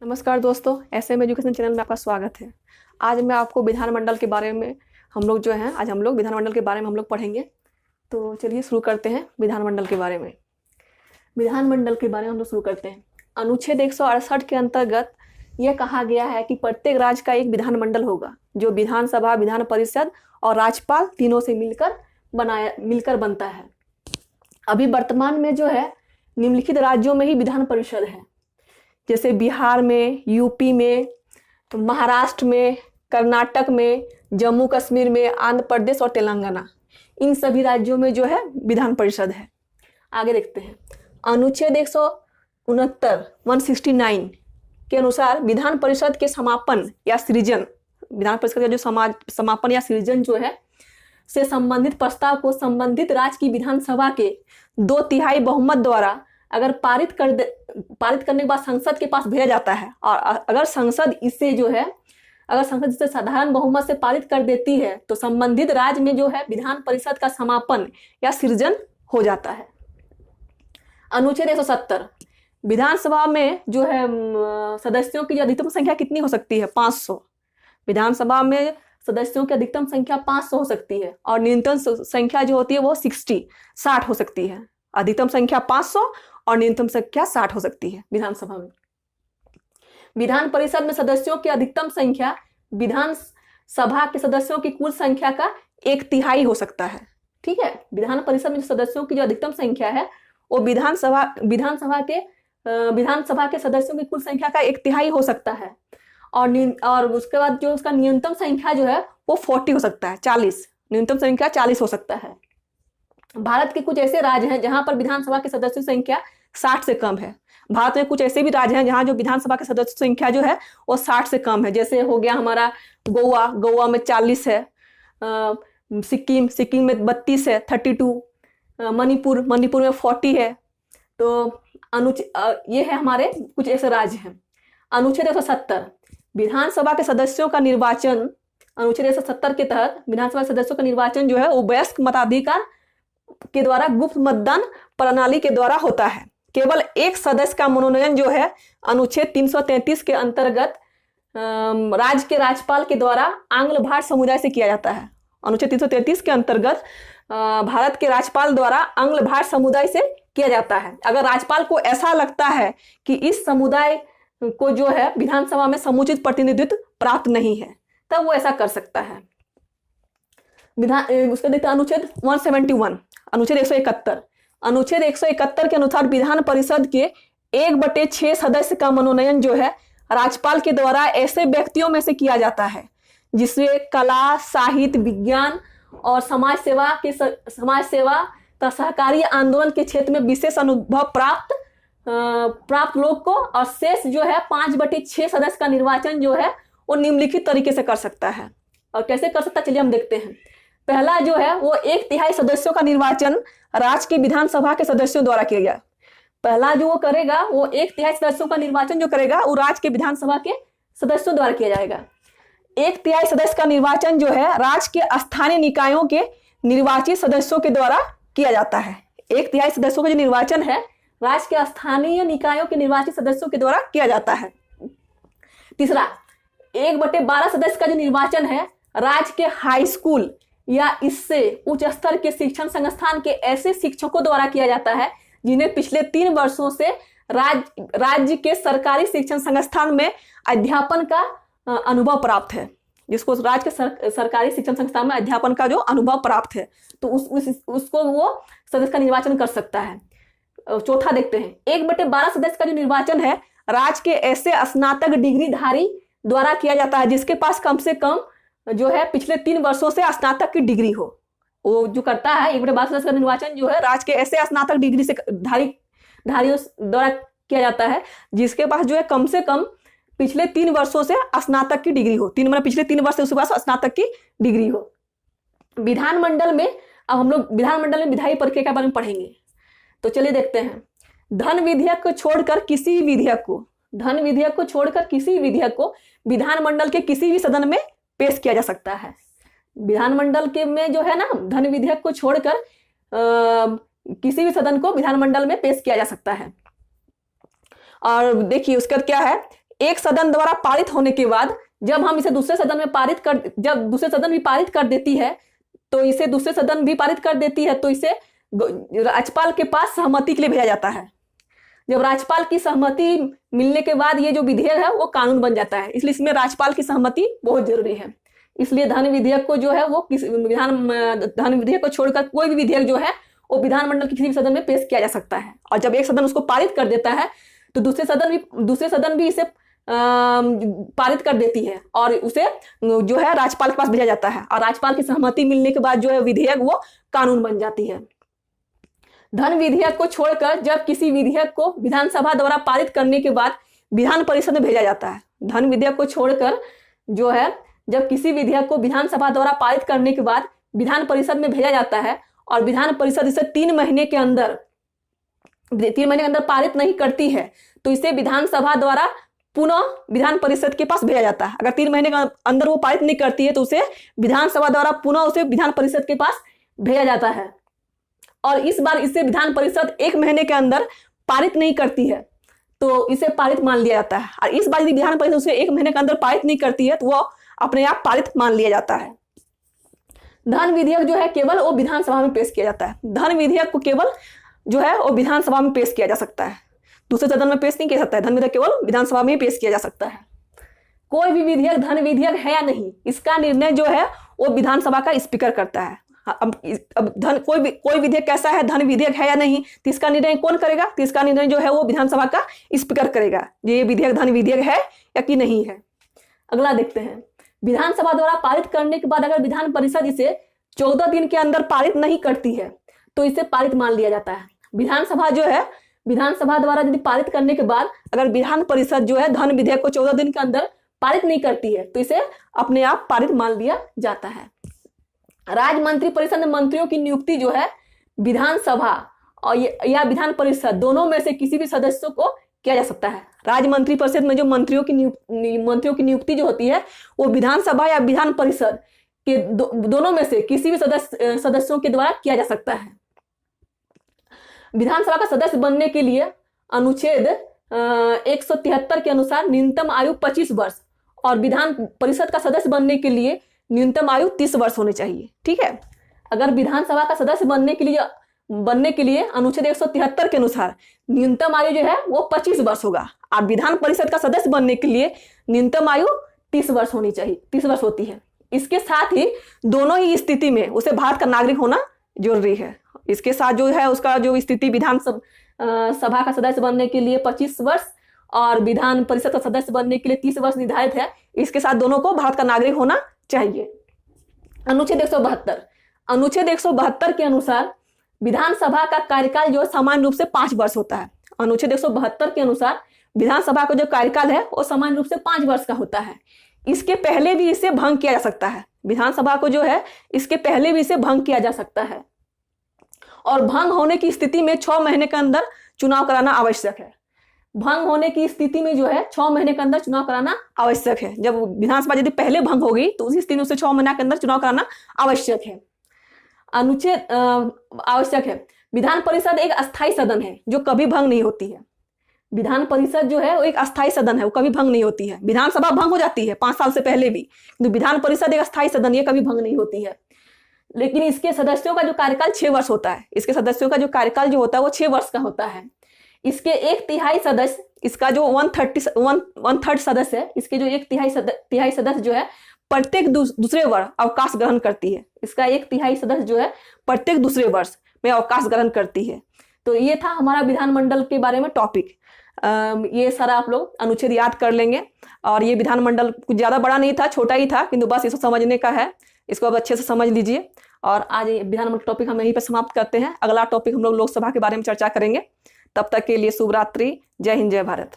नमस्कार दोस्तों, SM education channel में आपका स्वागत है। आज मैं आपको विधानमंडल के बारे में आज हम लोग विधानमंडल के बारे में हम लोग पढ़ेंगे। तो चलिए शुरू करते हैं विधानमंडल के बारे में। विधानमंडल के बारे में हम लोग शुरू करते हैं। अनुच्छेद 168 के अंतर्गत यह कहा गया है कि प्रत्येक राज्य का एक विधानमंडल होगा जो विधानसभा, विधान परिषद और राज्यपाल तीनों से मिलकर बनता है। अभी वर्तमान में जो है निम्नलिखित राज्यों में ही विधान परिषद है, जैसे बिहार में, यूपी में, महाराष्ट्र में, कर्नाटक में, जम्मू कश्मीर में, आंध्र प्रदेश और तेलंगाना। इन सभी राज्यों में जो है विधान परिषद है। आगे देखते हैं। अनुच्छेद 169 के अनुसार विधान परिषद के समापन या सृजन, विधान परिषद का जो समापन या सृजन जो है से संबंधित प्रस्ताव को संबंधित राज्य की विधानसभा के 2/3 बहुमत द्वारा अगर पारित करने के बाद संसद के पास भेजा जाता है, और अगर संसद इसे साधारण बहुमत से पारित कर देती है तो संबंधित राज्य में जो है विधान परिषद का समापन या सृजन हो जाता है। अनुच्छेद 170 विधानसभा में जो है सदस्यों की अधिकतम संख्या कितनी हो सकती है? 500। विधानसभा में सदस्यों की अधिकतम संख्या 500 हो सकती है और न्यूनतम संख्या जो होती है वो 60 हो सकती है। अधिकतम संख्या 500 और न्यूनतम संख्या 60 हो सकती है विधानसभा में। विधान परिषद में सदस्यों की अधिकतम संख्या विधानसभा के सदस्यों की कुल संख्या का 1/3 हो सकता है। ठीक है, विधान परिषद में सदस्यों की जो अधिकतम संख्या है वो विधानसभा के सदस्यों की कुल संख्या का 1/3 हो सकता है। और उसके बाद जो उसका न्यूनतम संख्या जो है वो 40 हो सकता है, 40। न्यूनतम संख्या 40 हो सकता है। भारत के कुछ ऐसे राज्य हैं जहां पर विधानसभा के सदस्यों की संख्या 60 से कम है। भारत में कुछ ऐसे भी राज्य हैं जहां जो विधानसभा के सदस्यों की संख्या जो है वो 60 से कम है। जैसे हो गया हमारा गोवा में 40 है, सिक्किम में 32 है, 32, मणिपुर में 40 है। तो ये है हमारे कुछ ऐसे राज्य हैं। अनुच्छेद 170 विधानसभा के सदस्यों का निर्वाचन, अनुच्छेद 170 के तहत विधानसभा सदस्यों का निर्वाचन जो है वो वयस्क मताधिकार के द्वारा गुप्त मतदान प्रणाली के द्वारा होता है। केवल एक सदस्य का मनोनयन जो है अनुच्छेद 333 के अंतर्गत राज्य के राज्यपाल के द्वारा आंग्ल भाषी समुदाय से किया जाता है। अनुच्छेद 333 के अंतर्गत भारत के राज्यपाल द्वारा आंग्ल भाषी समुदाय से किया जाता है। अगर राज्यपाल को ऐसा लगता है कि इस समुदाय को जो है विधानसभा में समुचित प्रतिनिधित्व प्राप्त नहीं है तब वो ऐसा कर सकता है। उसका देखते हैं अनुच्छेद 171, अनुच्छेद 171। अनुच्छेद 171 के अनुसार विधान परिषद के 1/6 सदस्य का मनोनयन जो है राज्यपाल के द्वारा ऐसे व्यक्तियों में से किया जाता है जिसमें कला, साहित्य, विज्ञान और समाज सेवा तथा सहकारी आंदोलन के क्षेत्र में विशेष अनुभव प्राप्त लोग को, और शेष जो है 5/6 सदस्य का निर्वाचन जो है वो निम्नलिखित तरीके से कर सकता है। और कैसे कर सकता है चलिए हम देखते हैं। पहला जो है वो 1/3 सदस्यों का निर्वाचन राज्य की विधानसभा के सदस्यों द्वारा किया गया। पहला जो वो करेगा वो 1/3 सदस्यों का निर्वाचन जो करेगा वो राज्य के विधानसभा के सदस्यों द्वारा किया जाएगा। 1/3 सदस्य का निर्वाचन जो है राज्य के स्थानीय निकायों के निर्वाचित सदस्यों के द्वारा किया जाता है। 1/3 सदस्यों का जो निर्वाचन है राज्य के स्थानीय निकायों के निर्वाचित सदस्यों के द्वारा किया जाता है। तीसरा, 1/12 सदस्य का जो निर्वाचन है राज्य के हाई स्कूल या इससे उच्च स्तर के शिक्षण संस्थान के ऐसे शिक्षकों द्वारा किया जाता है जिन्हें पिछले 3 वर्षों से राज्य के सरकारी शिक्षण संस्थान में अध्यापन का अनुभव प्राप्त है। जिसको राज्य के सरकारी शिक्षण संस्थान में अध्यापन का जो अनुभव प्राप्त है तो उसको वो सदस्य का निर्वाचन कर सकता है। चौथा देखते हैं, 1/12 सदस्य का जो निर्वाचन है राज्य के ऐसे स्नातक डिग्रीधारी द्वारा किया जाता है जिसके पास कम से कम जो है पिछले 3 वर्षों से स्नातक की डिग्री हो। वो जो करता है 1/12 सदस्य का निर्वाचन जो है राज्य के ऐसे स्नातक डिग्री से धारियों द्वारा किया जाता है जिसके पास जो है कम से कम पिछले 3 वर्षों से स्नातक की डिग्री हो। पिछले 3 वर्ष से उसके पास स्नातक की डिग्री हो। विधानमंडल में अब हम लोग विधानमंडल में विधायी प्रक्रिया के बारे में पढ़ेंगे। तो चलिए देखते हैं। धन विधेयक को छोड़कर किसी विधेयक को विधानमंडल के किसी भी सदन में पेश किया जा सकता है। विधानमंडल के में जो है ना धन विधेयक को छोड़कर किसी भी सदन को विधानमंडल में पेश किया जा सकता है। और देखिए उसका क्या है, एक सदन द्वारा पारित होने के बाद जब हम इसे दूसरे सदन में जब दूसरे सदन भी पारित कर देती है तो इसे दूसरे सदन भी पारित कर देती है तो इसे राज्यपाल के पास सहमति के लिए भेजा जाता है। जब राज्यपाल की सहमति मिलने के बाद ये जो विधेयक है वो कानून बन जाता है, इसलिए इसमें राज्यपाल की सहमति बहुत जरूरी है। इसलिए धन विधेयक को जो है वो धन विधेयक को छोड़कर कोई भी विधेयक जो है वो विधानमंडल के किसी भी सदन में पेश किया जा सकता है, और जब एक सदन उसको पारित कर देता है तो दूसरे सदन भी इसे पारित कर देती है और उसे जो है राज्यपाल के पास भेजा जाता है, और राज्यपाल की सहमति मिलने के बाद जो है विधेयक वो कानून बन जाती है। धन विधेयक को छोड़कर जब किसी विधेयक को विधानसभा द्वारा पारित करने के बाद विधान परिषद में भेजा जाता है। धन विधेयक को छोड़कर जो है जब किसी विधेयक को विधानसभा द्वारा पारित करने के बाद विधान परिषद में भेजा जाता है और विधान परिषद इसे 3 महीने के अंदर पारित नहीं करती है तो इसे विधानसभा द्वारा पुनः विधान परिषद के पास भेजा जाता है। अगर 3 महीने के अंदर वो पारित नहीं करती है तो उसे विधानसभा द्वारा पुनः उसे विधान परिषद के पास भेजा जाता है, और इस बार इसे विधान परिषद 1 महीने के अंदर पारित नहीं करती है तो इसे पारित मान लिया जाता है, और इस बार यदि विधान परिषद उसे 1 महीने के अंदर पारित नहीं करती है तो वो अपने आप पारित मान लिया जाता है। धन विधेयक जो है केवल वो विधानसभा में पेश किया जाता है। धन विधेयक को केवल जो है वो विधानसभा में पेश किया जा सकता है, दूसरे सदन में पेश नहीं किया सकता है। धन विधेयक केवल विधानसभा में ही पेश किया जा सकता है। कोई भी विधेयक धन विधेयक है या नहीं, इसका निर्णय जो है वो विधानसभा का स्पीकर करता है। अब कोई विधेयक कैसा है, धन विधेयक है या नहीं, तो इसका निर्णय कौन करेगा? तो इसका निर्णय जो है वो विधानसभा का स्पीकर करेगा, ये विधेयक धन विधेयक है या कि नहीं है। अगला देखते हैं, विधानसभा द्वारा पारित करने के बाद अगर विधान परिषद इसे 14 दिन के अंदर पारित नहीं करती है तो इसे पारित मान लिया जाता है। विधानसभा जो है विधानसभा द्वारा यदि पारित करने के बाद अगर विधान परिषद जो है धन विधेयक को 14 दिन के अंदर पारित नहीं करती है तो इसे अपने आप पारित मान लिया जाता है। राज्य मंत्री परिषद में मंत्रियों की नियुक्ति जो है विधानसभा और या विधान परिषद दोनों में से किसी भी सदस्यों को किया जा सकता है। राज्य मंत्री परिषद में जो मंत्रियों की नियुक्ति जो होती है वो विधानसभा या विधान परिषद के दोनों में से किसी भी सदस्यों के द्वारा किया जा सकता है। विधानसभा का सदस्य बनने के लिए अनुच्छेद 173 के अनुसार न्यूनतम आयु 25 वर्ष और विधान परिषद का सदस्य बनने के लिए न्यूनतम आयु 30 वर्ष होनी चाहिए। ठीक है, अगर विधानसभा का सदस्य बनने के लिए अनुच्छेद 173 के अनुसार न्यूनतम आयु जो है वो 25 वर्ष होगा, और विधान परिषद का सदस्य बनने के लिए न्यूनतम आयु 30 वर्ष होनी चाहिए, 30 वर्ष होती है। इसके साथ ही दोनों ही स्थिति में उसे भारत का नागरिक होना जरूरी है। इसके साथ जो है उसका जो स्थिति विधान सभा का सदस्य बनने के लिए 25 वर्ष और विधान परिषद का सदस्य बनने के लिए 30 वर्ष निर्धारित है, इसके साथ दोनों को भारत का नागरिक होना चाहिए। अनुच्छेद 172 के अनुसार विधानसभा का कार्यकाल जो सामान्य रूप से 5 वर्ष होता है। अनुच्छेद 172 के अनुसार विधानसभा का जो कार्यकाल है वो सामान्य रूप से 5 वर्ष का होता है। इसके पहले भी इसे भंग किया जा सकता है। विधानसभा को जो है इसके पहले भी इसे भंग किया जा सकता है, और भंग होने की स्थिति में 6 महीने के अंदर चुनाव कराना आवश्यक है। भंग होने की स्थिति में जो है 6 महीने के अंदर चुनाव कराना आवश्यक है। जब विधानसभा यदि पहले भंग होगी तो उसी स्थिति में उसे 6 महीने के अंदर चुनाव कराना आवश्यक है। आवश्यक है। विधान परिषद एक अस्थायी सदन है जो कभी भंग नहीं होती है। विधान परिषद जो है वो एक अस्थायी सदन है, वो कभी भंग नहीं होती है। विधानसभा भंग हो जाती है 5 साल से पहले भी, किंतु विधान परिषद एक अस्थायी सदन, ये कभी भंग नहीं होती है। लेकिन इसके सदस्यों का जो कार्यकाल 6 वर्ष होता है। इसके सदस्यों का जो कार्यकाल जो होता है वो 6 वर्ष का होता है। इसके 1/3 सदस्य, इसका जो 1/3 सदस्य है, इसके जो 1/3 सदस्य जो है प्रत्येक दूसरे वर्ष अवकाश ग्रहण करती है। इसका 1/3 सदस्य जो है प्रत्येक दूसरे वर्ष में अवकाश ग्रहण करती है। तो ये था हमारा विधानमंडल के बारे में टॉपिक। ये सारा आप लोग अनुच्छेद याद कर लेंगे, और ये विधानमंडल कुछ ज्यादा बड़ा नहीं था, छोटा ही था, किंतु बस इसको समझने का है, इसको अब अच्छे से समझ लीजिए। और आज विधानमंडल टॉपिक हम यहीं पर समाप्त करते हैं। अगला टॉपिक हम लोग लोकसभा के बारे में चर्चा करेंगे। तब तक के लिए शुभ रात्रि। जय हिंद, जय भारत।